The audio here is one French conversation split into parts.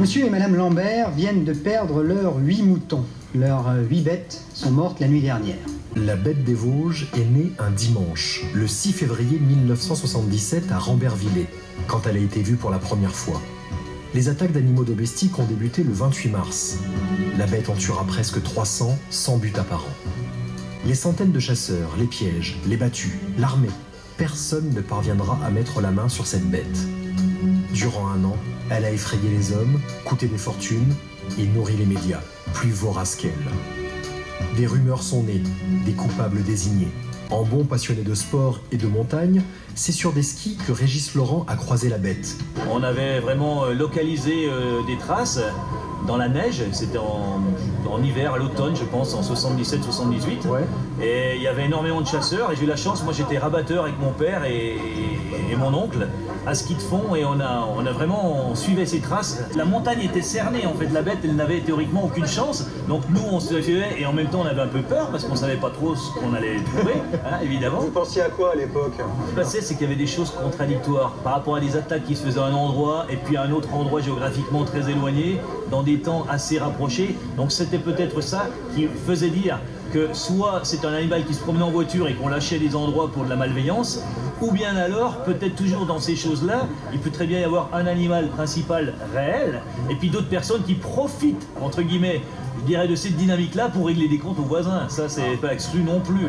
Monsieur et Madame Lambert viennent de perdre leurs 8 moutons. Leurs 8 bêtes sont mortes la nuit dernière. La bête des Vosges est née un dimanche, le 6 février 1977 à Rambervillers, quand elle a été vue pour la première fois. Les attaques d'animaux domestiques ont débuté le 28 mars. La bête en tuera presque 300, sans but apparent. Les centaines de chasseurs, les pièges, les battus, l'armée, personne ne parviendra à mettre la main sur cette bête. Durant un an, elle a effrayé les hommes, coûté des fortunes et nourri les médias, plus voraces qu'elle. Des rumeurs sont nées, des coupables désignés. En bon passionné de sport et de montagne, c'est sur des skis que Régis Laurent a croisé la bête. On avait vraiment localisé des traces dans la neige, c'était en hiver, à l'automne je pense, en 77-78. Ouais. Et il y avait énormément de chasseurs et j'ai eu la chance, moi j'étais rabatteur avec mon père et mon oncle à ski de fond et on a suivi ces traces. La montagne était cernée en fait, la bête elle n'avait théoriquement aucune chance, donc nous on se suivait et en même temps on avait un peu peur parce qu'on savait pas trop ce qu'on allait trouver, hein, évidemment. Vous pensiez à quoi à l'époque? Ce qui se passait, c'est qu'il y avait des choses contradictoires par rapport à des attaques qui se faisaient à un endroit et puis à un autre endroit géographiquement très éloigné, dans des temps assez rapprochés. Donc c'était peut-être ça qui faisait dire que soit c'est un animal qui se promenait en voiture et qu'on lâchait des endroits pour de la malveillance, ou bien alors, peut-être toujours dans ces choses-là, il peut très bien y avoir un animal principal réel, et puis d'autres personnes qui profitent, entre guillemets, je dirais, de cette dynamique-là pour régler des comptes aux voisins. Ça, c'est pas exclu non plus.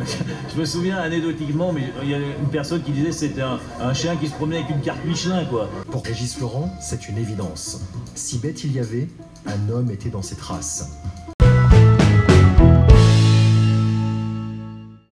Je me souviens anecdotiquement, mais il y a une personne qui disait que c'était un chien qui se promenait avec une carte Michelin, quoi. Pour Régis Laurent, c'est une évidence. Si bête il y avait, un homme était dans ses traces.